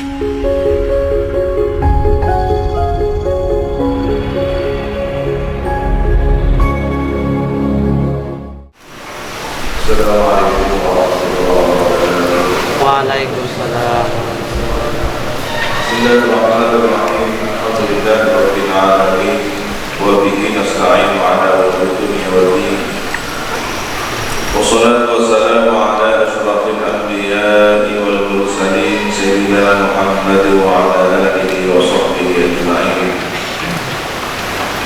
Assalamualaikum warahmatullahi wabarakatuh. Waalaikumsalam. Bismillahirrahmanirrahim. Alhamdulillahi rabbil alamin wa bihi nasta'inu ala umuri dunya waddin. Wassalatu wassalamu ala asyrafil anbiya'i wal mursalin sayyidina Muhammad wa ala alihi wa sahbihi ajma'in.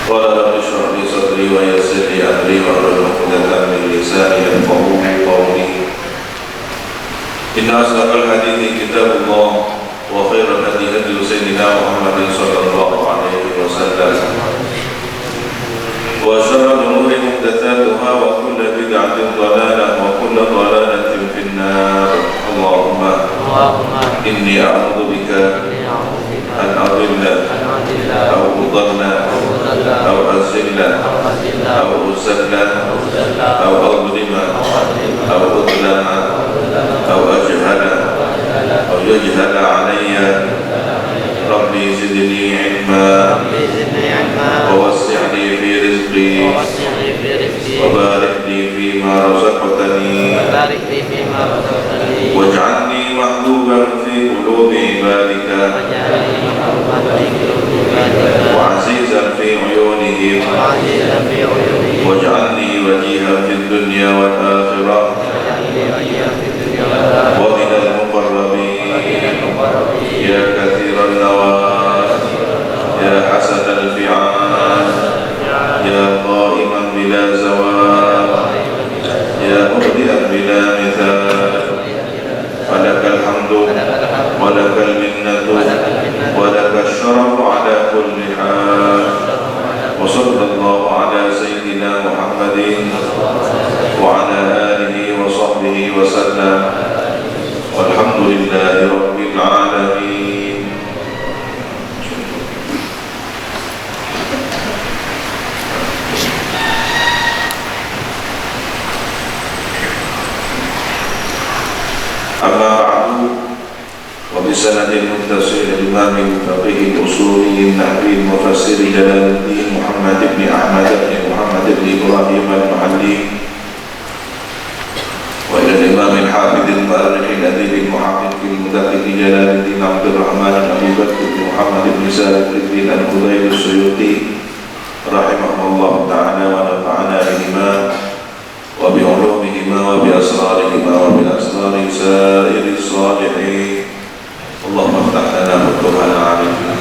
Qala rabbi shrah li sadri wa yassir li amri wahlul 'uqdatam min lisani yafqahu qawli. Inna asdaqal hadithi kitabullah wa khairal hadi hadi sayyidina Muhammadin sallallahu alaihi wasallam. Wa syarrul umuri muhdatsatuha wa kullu bid'atin dhalalah wa kullu dhalalatin finnar. Allahumma inni a'udzu bika an adilla aw udalla aw azilla aw uzalla aw adlima aw udlama aw ajhala aw yujhala alayya. Rabbi zidni ilma wa wasi' fi rizqi wa barik li fima razaqtani waj'alni mahbuban fi qulubi ibadika wa azizan fi uyunihim waj'alni wajihan fid dunya wal akhirah wa minal muqarrabin ya kathiran nawat ya hasanal fi'al ya qa'iman bila zawal ya mubdi'an bila mithal. Walakal hamdu walakal minnatu walakal syarafu ala kulli hal. Wa sallallahu ala sayyidina Muhammadin wa ala alihi wa sahbihi wa sallam. Walhamdulillahi rabbil alamin. Amma ba'du wa bisanadil muttasil al-imam al-faqih al-usuli al-nahwi al-mufassir Jalaluddin Muhammad ibn Ahmad ibn Muhammad ibn Ibrahim al-Mahalli wa ila al-imam al-hafidh al-mu'arrikh al-adib al-muhaqqiq al-mudaqiq Jalaluddin Abdul Rahman Abi Bakr ibn Muhammad ibn Salim ibn al-Khudayr al-Suyuti rahimahullah ta'ala wa nafa'ana bihima wa bi'ulumihima wa bi'asrarihima wa bi'asrari sa'iri salihin. Allahumma ftah lana futuhal arifin.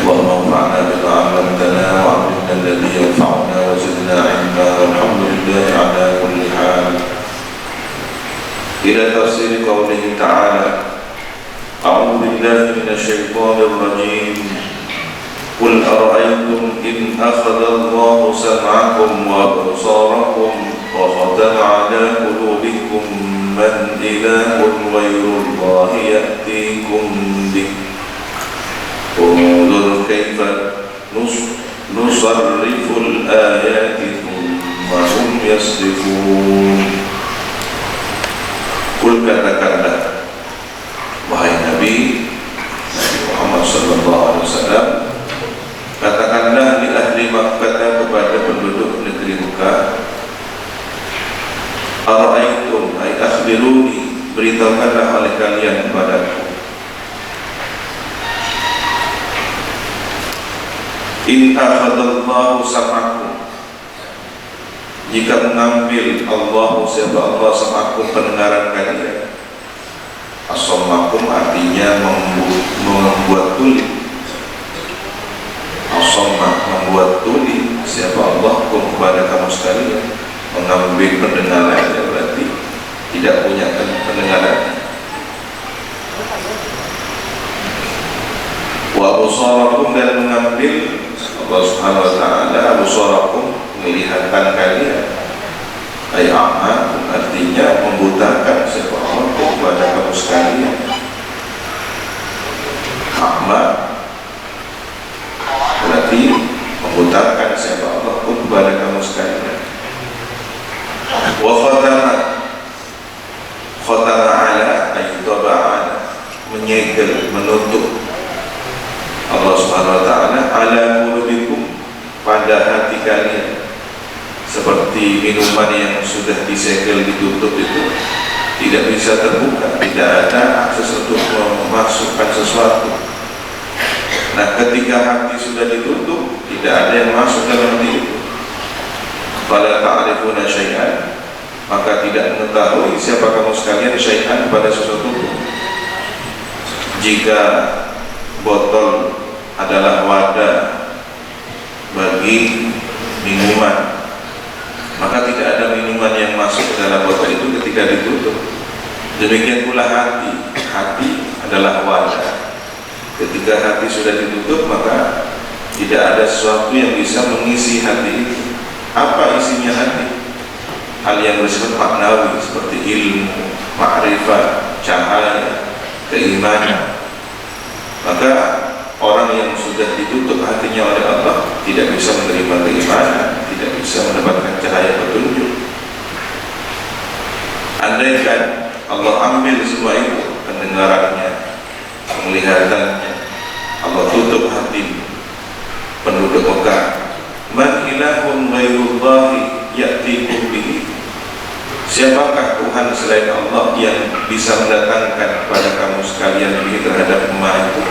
Allahumma anfa'na bima 'allamtana wa 'allimna alladhi yanfa'una wa zidna 'ilma. Walhamdulillahi 'ala kulli hal. Ila tafsir qawlihi ta'ala. A'udzu billahi minasy syaithanir rajim. Qul ara'aytum in akhadha Allahu sam'akum wa absarakum wa khatama 'ala qulubikum man ilahun ghayru Allahi ya'tikum bih. Unzur kaifa nusarriful ayati thumma hum yasdifun. Qul katakanlah wahai Nabi Muhammad sallallahu alaihi wasallam, katakanlah di ahli Makkah kepada penduduk negeri Mekah, ara'aytum ay akhbiruni, beritahukanlah oleh kalian kepadaku, in akhadallahu sam'akum, jika mengambil Allahu siapa Allah sam'akum pendengaran kalian. As-sam'akum artinya membuat tuli. As-sam'ah membuat tuli siapa Allah kum kepada kamu sekalian, mengambil pendengarannya berarti tidak punya pendengaran. Wa absarakum, dan mengambil Allah Subhanahu wa taala absarakum, penglihatan kalian. Ay a'ma artinya membutakan siapa Allah kepada kamu sekalian. A'ma berarti membutakan siapa Allah kepada kamu sekalian. Wa khatama ala ay taba'ala, menyegel menyegel, menutup. Allah Subhanahu wa taala ala qulubikum, pada hati kalian, seperti minuman yang sudah disegel, ditutup itu tidak bisa terbuka, tidak ada akses untuk memasukkan sesuatu. Nah, ketika hati sudah ditutup, tidak ada yang masuk dalam hati itu. Fala ta'rifuna syai'an, maka tidak mengetahui siapa kamu sekalian syai'an pada sesuatu itu. Jika botol adalah wadah bagi minuman, maka tidak ada minuman yang masuk ke dalam botol itu ketika ditutup. Demikian pula hati, hati adalah wadah. Ketika hati sudah ditutup, maka tidak ada sesuatu yang bisa mengisi hati itu. Apa isinya hati? Hal yang bersifat maknawi seperti ilmu, ma'rifat, cahaya, keimanan. Maka orang yang sudah ditutup hatinya oleh Allah tidak bisa menerima keimanan, tidak bisa mendapatkan cahaya petunjuk. Andaikan Allah ambil semua itu, pendengarannya, penglihatannya, Allah tutup hati penduduk Mekah, man ilahun ghairullahi ya'tikum bihi, siapakah Tuhan selain Allah yang bisa mendatangkan kepada kamu sekalian bihi, terhadap emas itu,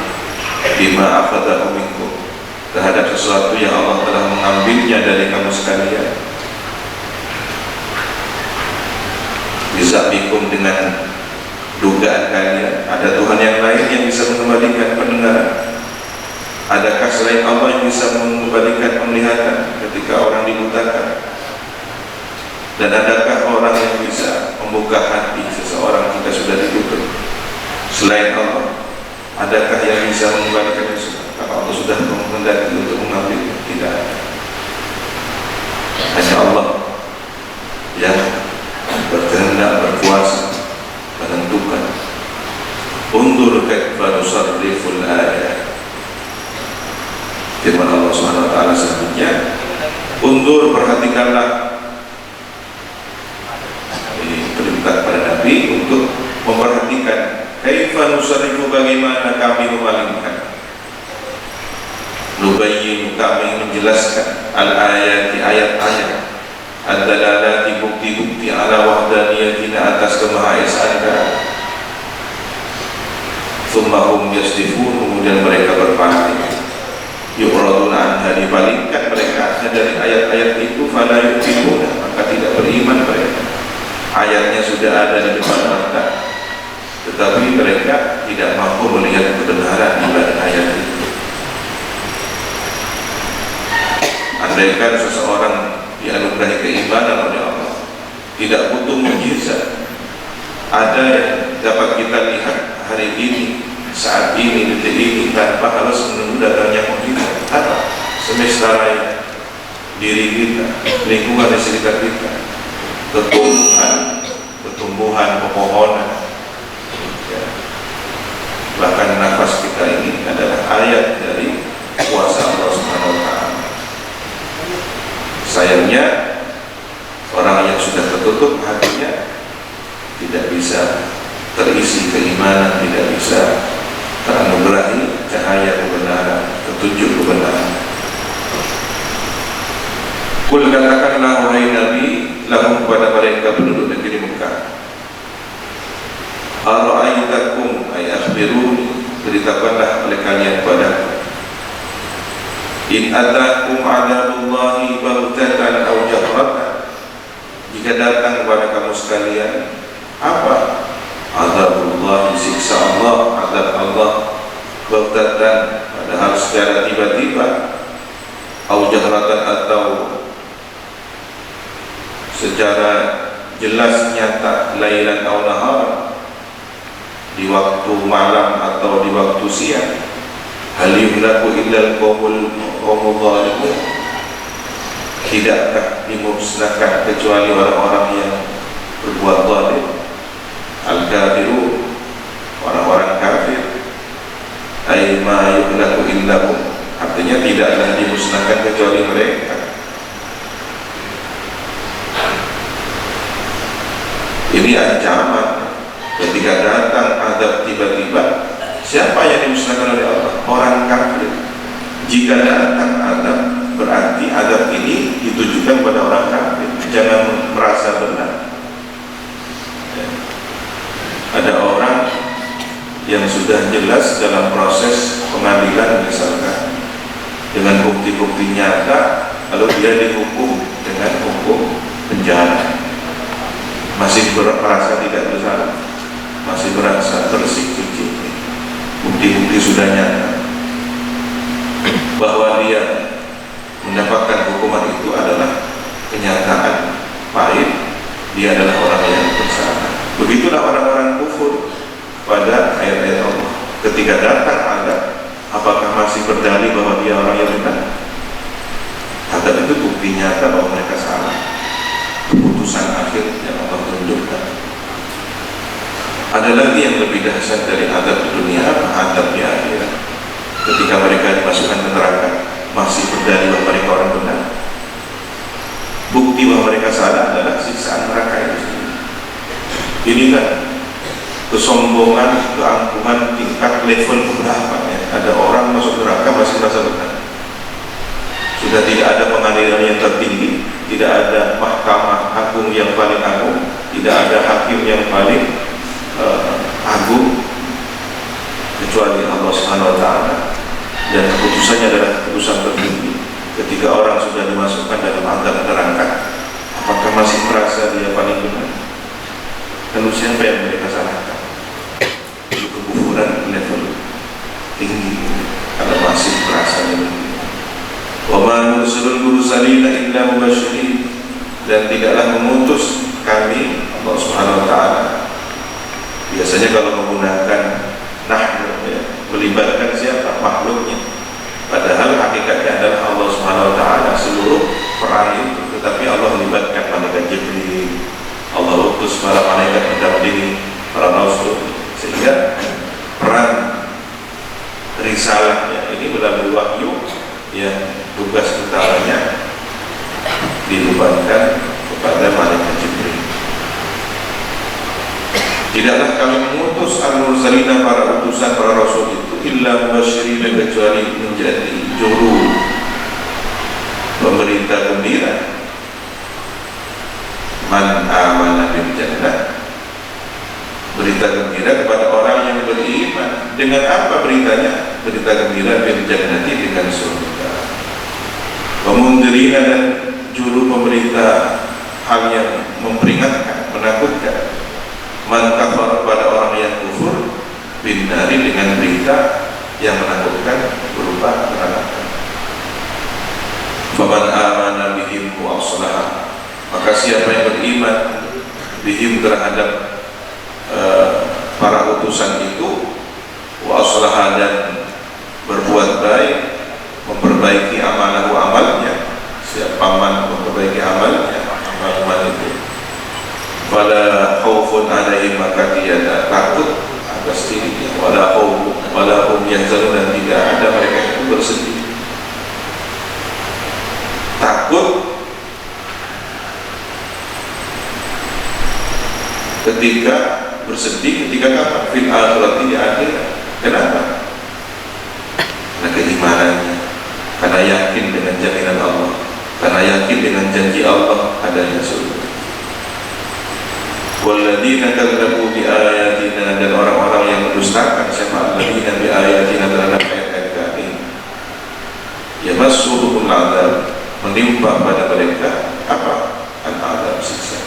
bima akhadahu minkum, terhadap sesuatu yang Allah telah mengambilnya dari kamu sekalian. Bisa bikum, dengan dugaan kalian ada Tuhan yang lain yang bisa mengembalikan pendengaran. Adakah selain Allah yang bisa mengembalikan penglihatan ketika orang dibutakan? Dan adakah orang yang bisa membuka hati seseorang jika sudah ditutup selain Allah? Adakah yang bisa mengembalikan itu? Kalau Allah sudah menghendaki untuk mengambil, tidak ada. Hanya Allah yang berkehendak, berkuasa, menentukan. Undur kaifa nusarriful ayat. Firman Allah Subhanahu wa taala selanjutnya, undur, perhatikanlah. Diperintah pada Nabi untuk memperhatikan kaifa nusarrifu, bagaimana kami memalingkan, nubayyin, kami menjelaskan, al-ayati, ayat-ayat, ad-dalalati, bukti-bukti, ala wahdaniyatina, atas kemahaesaan kami. Tsumma hum yasdifun, kemudian mereka berpaling. Yu'raduna anha, dipalingkan mereka dari ayat-ayat itu, fala yu'minuna, maka tidak beriman mereka. Ayatnya sudah ada di depan mata, tetapi mereka tidak mampu melihat kebenaran di balik ayat itu. Andaikan seseorang dianugerahi keimanan oleh Allah, tidak butuh mukjizat. Ada yang dapat kita lihat hari ini, saat ini, detik ini, tanpa harus menunggu datangnya mukjizat. Apa? Semesta raya, diri kita, lingkungan di sekitar kita, tumbuhan, pepohonan, ya. Bahkan nafas kita ini adalah ayat dari kuasa Allah Subhanahu wa taala. Sayangnya orang yang sudah tertutup hatinya tidak bisa terisi keimanan, tidak bisa teranugerahi cahaya kebenaran, petunjuk kebenaran. Kul, katakanlah wahai Nabi, lahum, kepada mereka penduduk negeri Mekah, ara'aitakum, ay akhbiruni, beritakanlah oleh kalian padaku, in atakum adabullahi baghtatan aw jahratan, jika datang kepada kamu sekalian apa? Adabullahi, siksa Allah, adab Allah, baghtatan, padahal secara tiba-tiba, aw jahratan, atau secara jelas nyata, lailan aw nahar, di waktu malam atau di waktu siang. Hal yumlaku illal qawmul zalimun, tidakkah dimusnahkan kecuali orang-orang yang berbuat zalim? Al-kafirun, orang-orang kafir. Ay ma yumlaku illahum, artinya tidaklah dimusnahkan kecuali mereka. Ini ancaman ketika datang azab tiba-tiba, Siapa yang dimusnahkan oleh Allah? Orang kafir. Jika datang azab, berarti azab ini ditujukan pada orang kafir. Jangan merasa benar. Ada orang yang sudah jelas dalam proses pengadilan misalkan dengan bukti-bukti nyata, lalu dia dihukum dengan hukum penjara, masih merasa tidak bersalah, masih merasa bersih suci. Bukti-bukti sudah nyata bahwa dia mendapatkan hukuman itu adalah kenyataan pahit, dia adalah orang yang bersalah. Begitulah orang-orang kufur pada ayat-ayat Allah. Ketika datang azab, apakah masih berdalih bahwa dia orang yang benar? Azab itu bukti nyata bahwa mereka salah. Keputusan akhir yang Allah tunjukkan. Ada lagi yang lebih dahsyat dari azab di dunia, azab di akhirat. Ketika mereka dimasukkan ke neraka, masih berdalih bahwa mereka orang benar. Bukti bahwa mereka salah adalah siksaan neraka itu sendiri. Inilah kesombongan, keangkuhan tingkat level keberapa ya. Ada orang masuk neraka masih merasa benar. Sudah tidak ada pengadilan yang tertinggi, tidak ada mahkamah agung yang paling agung, tidak ada hakim yang paling agung kecuali Allah Subhanahu wa taala, dan keputusannya adalah keputusan tertinggi. Ketika orang sudah dimasukkan dalam azab neraka, apakah masih merasa dia paling benar? Lalu siapa yang mereka salahkan? Itu kekufuran level tinggi, karena masih merasa benar. Wa ma nursilul mursalina illa mubasyirin, dan tidaklah mengutus kami Allah Subhanahu wa taala. Biasanya kalau menggunakan nahnu ya, melibatkan siapa? Makhluknya. Padahal hakikatnya adalah Allah Subhanahu wa taala seluruh peran itu, tetapi Allah melibatkan malaikat Jibril, Allah utus para malaikat mendampingi para rasul, sehingga peran risalahnya ini melalui wahyu yang tugas utamanya dibebankan kepada malaikat Jibril. Tidaklah kami mengutus al-mursalina, para utusan para rasul itu, illa mubasyirin, kecuali menjadi juru pemberita gembira. Man amana bil jannah, berita gembira kepada orang yang beriman. Dengan apa beritanya? Berita gembira bil jannati, dengan surga. Pemundirina, dan juru pemberita hal yang memperingatkan, menakutkan. Man kafar, pada orang yang kufur, bin nari, dengan berita yang menakutkan berupa neraka. Faman amana bihim wa aslaha, maka siapa yang beriman bihim, terhadap para utusan itu, wa aslaha, dan berbuat baik, memperbaiki amalahu, amalnya. Siapa man memperbaiki amalnya, amal itu, fala khaufun alaihim, maka tiada takut atas dirinya, wala hum yahzanun, dan tidak ada mereka itu bersedih. Takut ketika bersedih, ketika kapan? Fil akhirati, di akhirat. Kenapa? Karena keimanannya, karena yakin dengan jaminan Allah, karena yakin dengan janji Allah adanya surga. Walladzina kadzabu bi ayatina, dan orang-orang yang mendustakan siapa? Alladzina bi ayatina, terhadap ayat-ayat kami, yamassuhumul adzab, menimpa pada mereka apa? Al-adzab, siksa.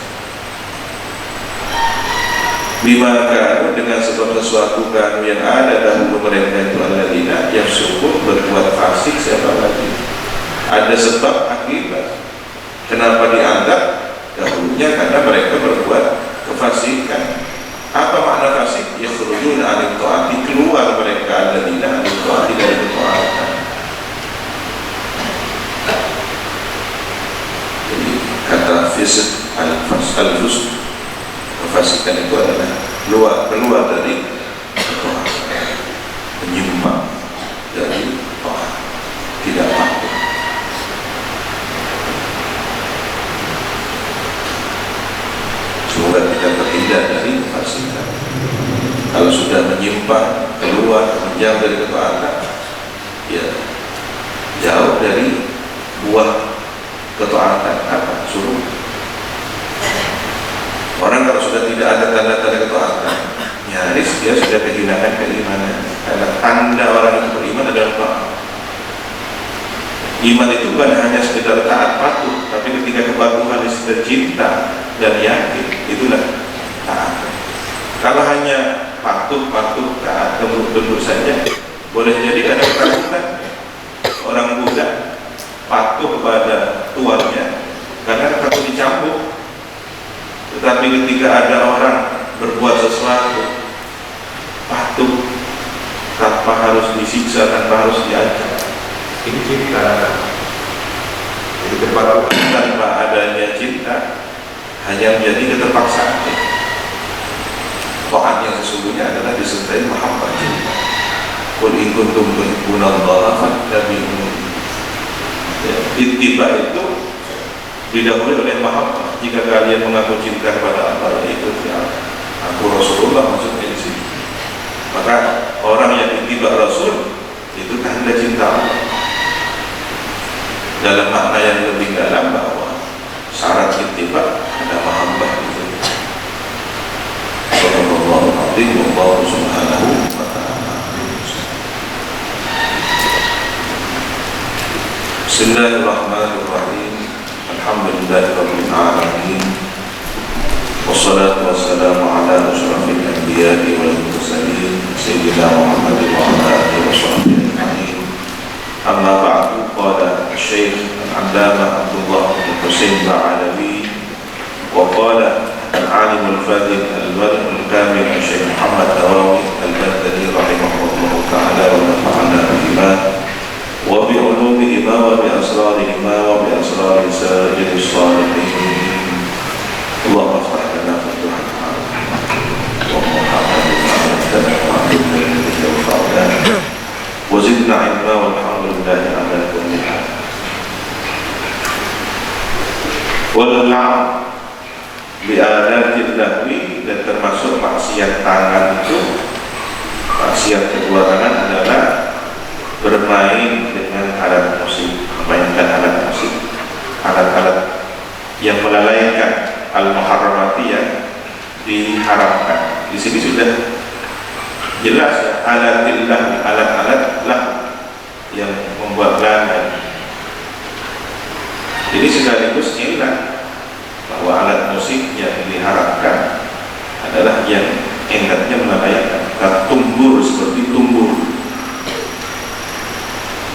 Bima kanu, dengan sebab sesuatu kanu yang ada dahulu mereka itu, alladzina yafsukun, berbuat fasik. Siapa lagi? Ada sebab akibat. Kenapa diazab? Dahulunya karena mereka berbuat kefasikan. Apa makna fasik? Yakhrujuna 'anil ta'ati, keluar mereka alladzina 'anil ta'ati, dari ketaatan. Jadi kata fisq, al-fusq, kefasikan itu adalah keluar dari ketaatan, menyimpang dari taat, tidak patuh. jauh dari ketaatan, ya jauh dari buah ketaatan apa? Suruh. Orang kalau sudah tidak ada tanda-tanda ketaatan, nyaris dia sudah kehilangan keimanan. Karena tanda orang itu beriman adalah taat. Iman itu bukan hanya sekedar taat patuh, tapi ketika kepatuhan sudah cinta dan yakin, itulah taat. Kalau hanya patuh taat tunduk saja, boleh jadi ada ketakutan. Orang Buddha patuh kepada tuannya karena takut dicambuk. Tetapi ketika ada orang berbuat sesuatu patuh tanpa harus disiksa, tanpa harus diancam, ini cinta. Jadi kepatuhan tanpa adanya cinta hanya menjadi keterpaksaan. Taat yang sesungguhnya adalah disertai mahabbah cinta. Qul in kuntum tuhibbunallaha fattabi'uni. Ittiba itu didahului oleh mahabbah. Jika kalian mengaku cinta kepada Allah, itu ya aku Rasulullah maksudnya di sini. Maka orang yang ittiba Rasul itu tanda cinta Allah. Dalam makna yang lebih dalam bahwa syarat ittiba ada mahabbah itu. Sallallahu alaihi wa subhanahu wa ta'ala. Bismillahirrahmanirrahim. Alhamdulillahirabbil alamin. Wassalatu wassalamu ala asyrafil anbiya'i wal mursalin sayyidina Muhammadin wa ala alihi washabbihi ajma'in. Amma ba'du, qala Syekh Al-'Allamah Abdullah bin Husain Ba'alawi wa qala al-'alim al-fadil al-wali al-kamil Syekh Muhammad Nawawi al-Baghdadi rahimahullah ta'ala wa nafa'ana bihima wa bi'ulumihima wa bi'asrarihima wa bi'asrar sa'ir as-salihin. Allahumma iftah lana fatuhan wa muhammadin wa zidna ilma walhamdulillahi ala kulli hal. Wal-la'am bi'adatil lahwi, dan termasuk maksiat tangan itu, maksiat kedua tangan adalah bermain dengan alat musik, memainkan alat musik, alat-alat yang melalaikan al-muharramati yang diharamkan. Di sini sudah jelas ya, alatillah, alat-alat lah yang membuat lalai. Ini sekaligus ilah bahwa alat musik yang diharapkan adalah yang enaknya melalaikan. Tumbur seperti tumbur.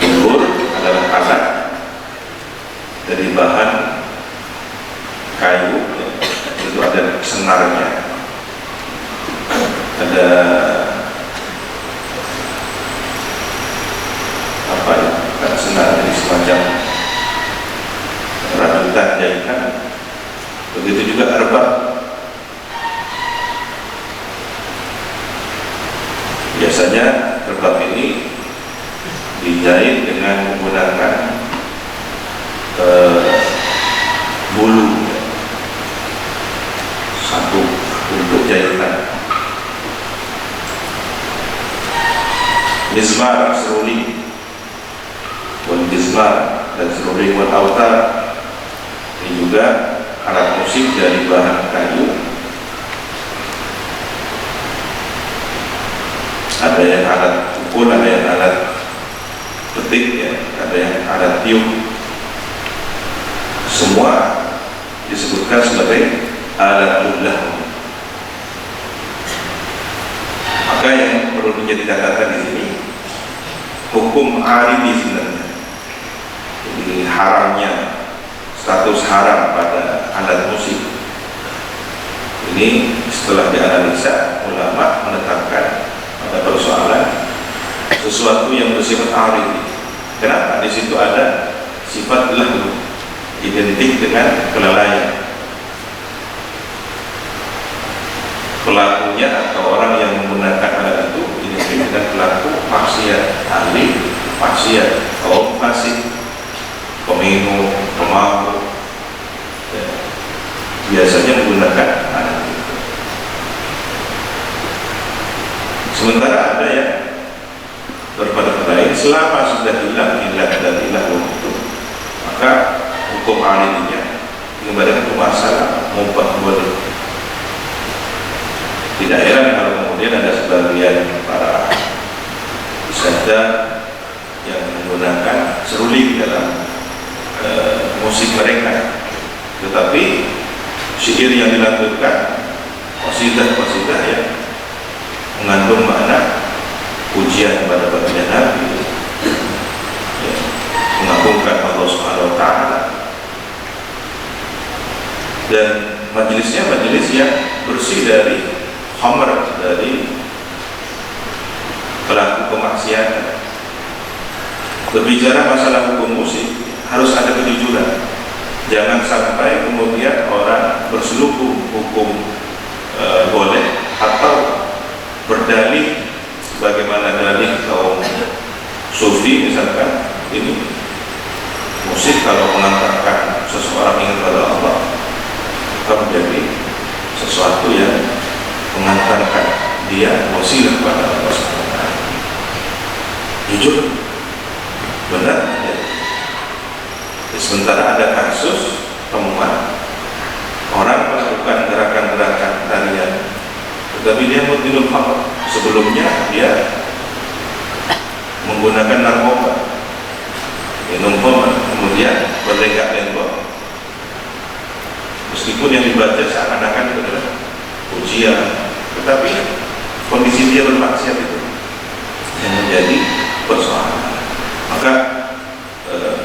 Tumbur adalah alat dari bahan kayu, itu ada senarnya, ada apa ya, ada senar dari semacam rajutan jahitan. Begitu juga arbab. Biasanya arbab ini dijahit dengan menggunakan bulu satu untuk jahitan. Mizmar, seruling, wal mizmar dan seruling wal autar, ini juga alat musik dari bahan kayu. Ada yang alat pukul, ada yang alat petik, ya, ada yang alat tiup. Semua disebutkan sebagai alat lahu. Maka yang perlu menjadi catatan di sini, hukum aridi sebenarnya. Jadi haramnya, status haram pada alat musik ini setelah dianalisa, ulama menetapkan pada persoalan sesuatu yang bersifat aridi. Kenapa? Di situ ada sifat lahu, identik dengan kelalaian. Pelakunya atau orang yang menggunakan alat itu identik dengan pelaku maksiat, ahli maksiat, kaum fasik, peminum, pemabuk, ya, biasanya menggunakan alat itu. Sementara ada yang berpada lain selama sudah hilang ilah dan ilah itu, maka hukum aliminya dikembalikan ke masalah mubah boleh. Tidak heran kalau kemudian ada sebagian para wisata yang menggunakan seruling dalam musik mereka, tetapi syair yang dilakukan qasidah-qasidah yang mengandung makna pujian kepada baginda Nabi, ya, mengagungkan Allah Subhanahu wa taala, dan majelisnya majelis yang bersih dari khamr, dari pelaku kemaksiatan. Berbicara masalah hukum musik harus ada kejujuran. Jangan sampai kemudian orang berseluruh hukum boleh atau berdalih bagaimana dalih kaum sufi misalkan, ini musik kalau mengantarkan seseorang ingin kepada Allah akan menjadi sesuatu yang mengantarkan dia wasilah kepada Allah SWT. Jujur, benar ya. Sementara ada kasus temuan orang melakukan gerakan-gerakan tarian, tetapi dia mudminul khamr. Sebelumnya dia menggunakan narkoba, minum khamr, kemudian berlenggak-lenggok, meskipun yang dibaca seakan-akan itu adalah pujian, tetapi kondisi dia bermaksiat itu yang menjadi persoalan. Maka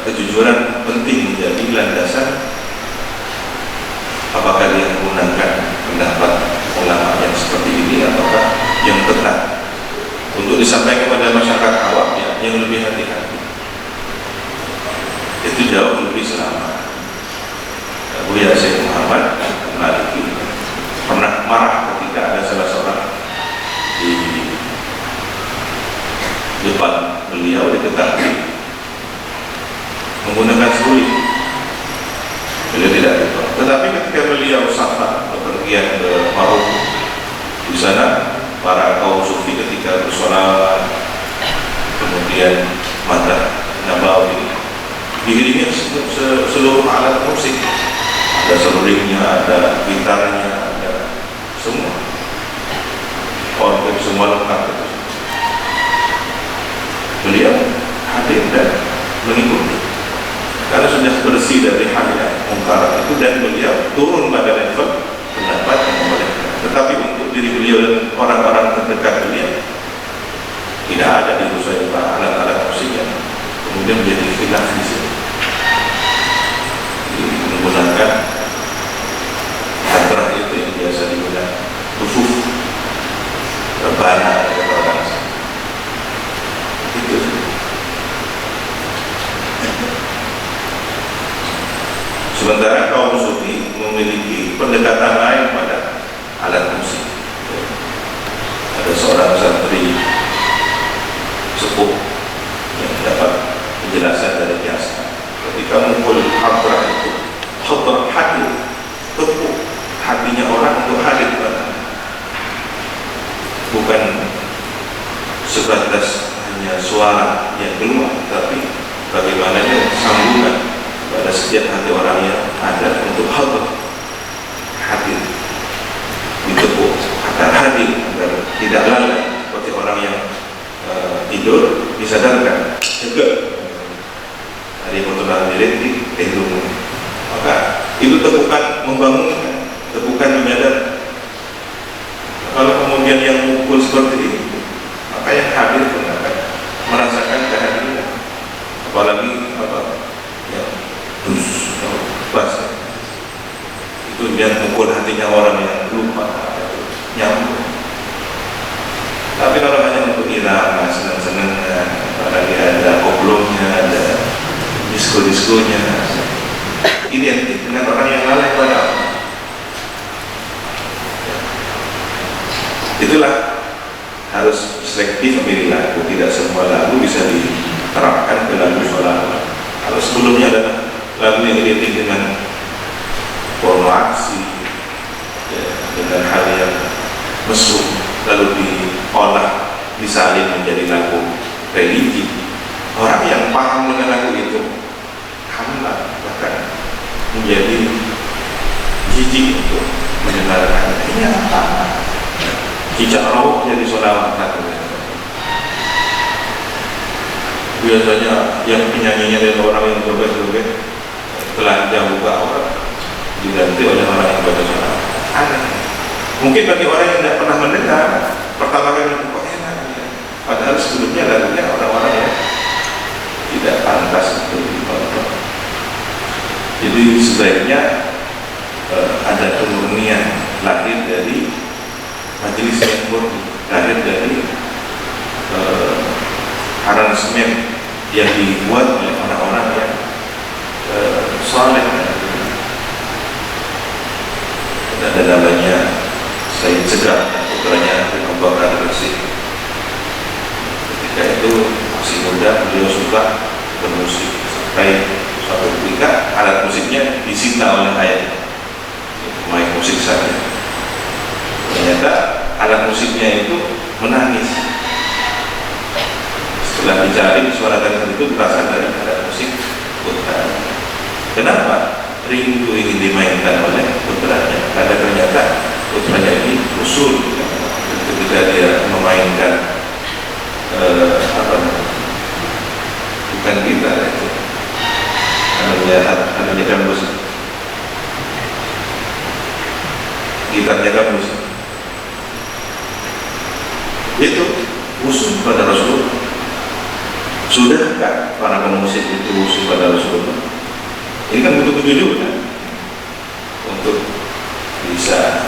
kejujuran penting menjadi landasan apakah dia menggunakan pendapat ulama yang seperti ini ataukah yang tetap untuk disampaikan kepada masyarakat awam ya, yang lebih hati-hati. Itu jauh lebih selamat. Buya Syekh Muhammad Maliki pernah marah ketika ada salah seorang di depan beliau diketahui menggunakan seruling. Beliau tidak lupa. Tetapi ketika beliau safar bepergian ke Maroko, di sana para kaum sufi ketika bersolat, kemudian madzhab Nabawi diiringi seluruh alat musik, ada serulingnya, ada gitarnya, ada semua organ, semua lengkap itu. Beliau hadir dan mengikuti karena sudah bersih dari hal yang mungkar itu, dan beliau turun pada level pendapat yang membolehkan. Tetapi untuk diri beliau dan orang-orang terdekat beliau tidak ada dirusak alat-alat musik yang kemudian menjadi khilaf di sini. Menggunakan hadrah itu yang biasa digunakan tufuf, rebana kata orang itu. Sementara kaum sufi memiliki pendekatan lain pada alat musik. Ada seorang santri sepuh yang dapat penjelasan dari biasa ketika mengukul hadrah itu, hadrah hadir, tepuk hatinya orang untuk hadir pada, bukan sebatas hanya suara yang keluar, tapi bagaimana sambungan pada setiap hati orang yang ada untuk hadir, ditepuk agar hadir, agar tidak lalai seperti orang yang tidur disadarkan juga hari motoran diri tidur. Maka itu tepukan membangunkan, tepukan menyadarkan. Kalau kemudian yang mukul seperti ini, maka yang hadir pun akan merasakan kehadiran, apalagi yang basah itu dia mukul hatinya orang yang lupa nyambung. Tapi kalau hanya untuk irama senang-senangnya, apalagi ada koplongnya, ada disko-diskonya, identik dengan orang yang lalai pada Allah. Itulah harus selektif memilih lagu. Tidak semua lagu bisa diterapkan ke lagu sholawat. Kalau sebelumnya ada lagu yang identik dengan porno aksi, ya, dengan hal yang mesum, lalu diolah, disalin menjadi lagu reggae biasanya yang penyanyinya dari orang yang joget-joget telanjang buka orang diganti oleh orang yang baca salat. Aneh. Mungkin bagi orang yang tidak pernah mendengar, pertama kali kok enak ya. Padahal sebelumnya lagunya orang-orang yang tidak pantas untuk ditonton. Jadi sebaiknya ada kemurnian lahir dari majelis yang murni, lahir dari aransemen yang dibuat oleh orang-orang yang soleh. Ada namanya Said Segaf, putranya Abu Bakar Rasyid. Ketika itu masih muda, beliau suka bermusik sampai suatu ketika alat musiknya disita oleh ayah, main musik saja. Ternyata alat musiknya itu menangis. Setelah dicari, suara-suara itu berasal dari alat musik putranya. Kenapa? Rindu ingin dimainkan oleh putranya, karena ternyata putranya ini usul ketika dia memainkan bukan gitar itu adanya gambus, gitarnya gambus itu usul pada Rasulullah. Sudahkah para pemusik itu usul pada Rasulullah? Ini kan butuh kejujuran untuk bisa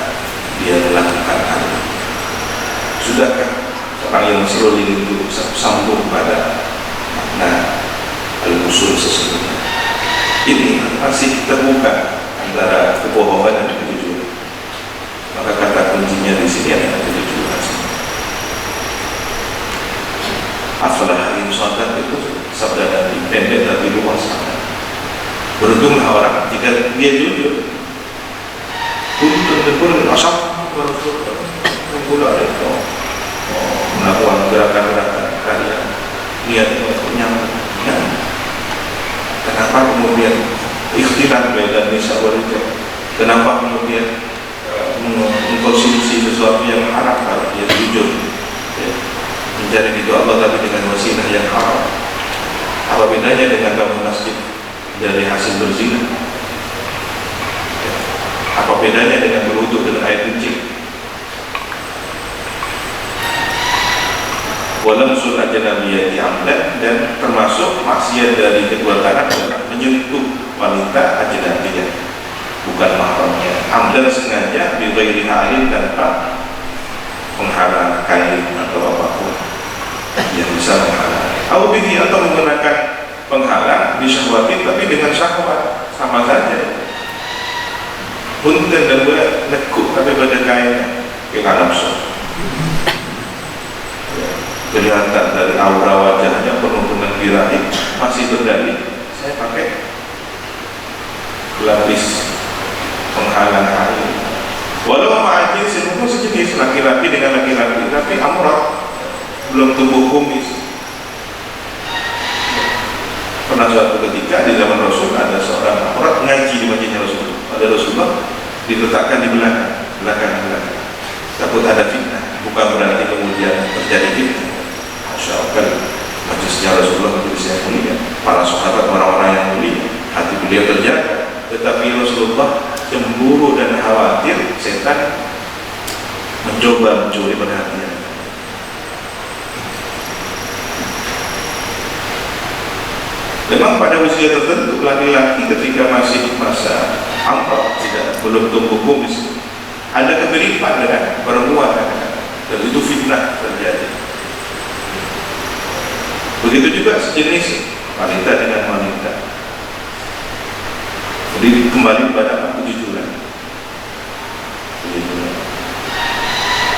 dia melakukan hal. Sudahkah orang yang seruling itu sambung pada makna al-usul sesungguhnya? Ini masih terbuka antara kebohongan dan kejujuran. Maka kata kuncinya di sini adalah kejujuran. Afalah insyaallah itu sabda Nabi, pendek tapi luas sangat. Beruntunglah orang jika dia jujur. Untuk asal Rasulullah itu melakukan gerakan-gerakan kalian niatnya untuk nyaman. Kenapa kemudian ikhtilaf dan nisa warijal? Kenapa kemudian mengkonsumsi sesuatu yang haram kalau dia jujur? Mencari itu Allah tapi dengan wasilah yang haram. Apa bedanya dengan kamu masjid dari hasil berzina? Apa bedanya dengan berwudu dengan air kencing? Walam surah janabiyati amdan, dan termasuk maksiat dari kedua tangan adalah menyentuh wanita ajnabiyah, bukan mahramnya. Amdan sengaja bighairi halin, tanpa menghalang kain atau apapun yang bisa menghalang. Atau menggunakan penghalang bisyahwatin tapi dengan syahwat, sama saja. Punten dan buat nekuk tapi pada kainnya yang nafsu. Kelihatan dari aura wajahnya penuh dengan birahi, masih berdalih saya pakai lapis penghalang kain. Walau ma'ajin semuanya sejenis laki-laki dengan laki-laki, tapi amrat, belum tumbuh kumis. Pernah suatu ketika di zaman Rasul ada seorang amrat ngaji di masjidnya Rasul. Ada Rasulullah diletakkan di belakang. Takut ada fitnah, bukan berarti kemudian terjadi fitnah. Masya Allah, majlisnya Rasulullah majelis yang mulia, para sahabat orang-orang yang mulia, hati beliau terjaga. Tetapi Rasulullah cemburu dan khawatir setan mencoba mencuri perhatian. Memang pada usia tertentu laki-laki ketika masih masa amrah, belum tumbuh kumis, ada kemiripan dengan perempuan, dan itu fitnah terjadi. Begitu juga sejenis wanita dengan wanita. Jadi kembali pada kejujuran.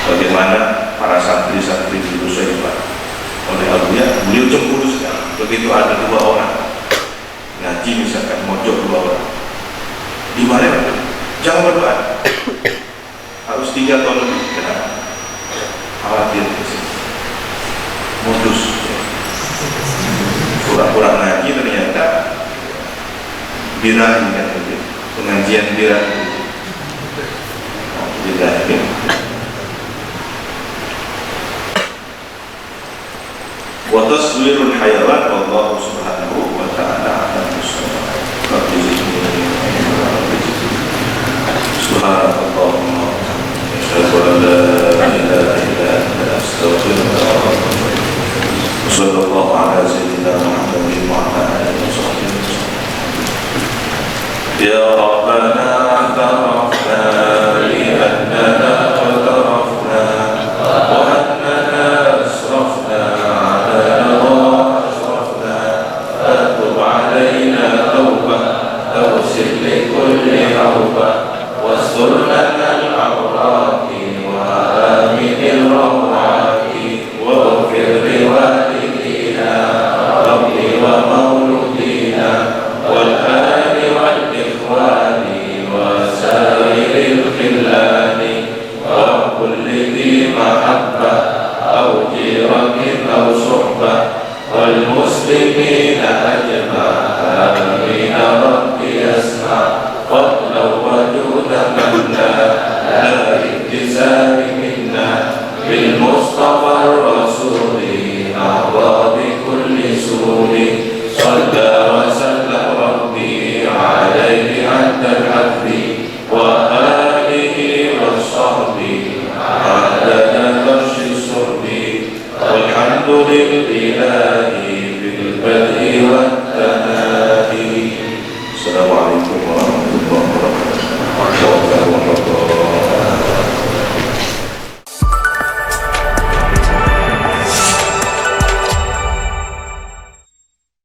Bagaimana para santri-santri di Nusaybah oleh Aliyah, beliau cemburu sekali. Begitu ada dua orang ngaji misalkan, mojok dua orang, di mana jangan berdoa, harus 3 tahun lebih. Kenapa? Khawatir modus, pura-pura ngaji ternyata birahi, kan, pengajian birahi. wa taswirul hayawan wallahu subhanahu wa ta'ala a'lam bissawab. Rabbi zidni ilma. Subhanallahumma asyhadu an la ilaha illa anta astaghfiruka wa atubu ilaik. Sallallahu ala sayyidina Muhammadin wa ala alihi wa sahbihi wasallam. Ya Rabbana a'tarafna li'annana qatarafna wa annana asrafna ala ma asrafna fatub alayna tawbah tawsil li kulli awbah wastur lana al-awrati wa amin al-rawati wa ghfir li walidina rabbi wa mawludina wal ahli wal ikhwani wa sairil khillani wa kulli dhi mahabbah aw jiranin aw suhbah wal muslimin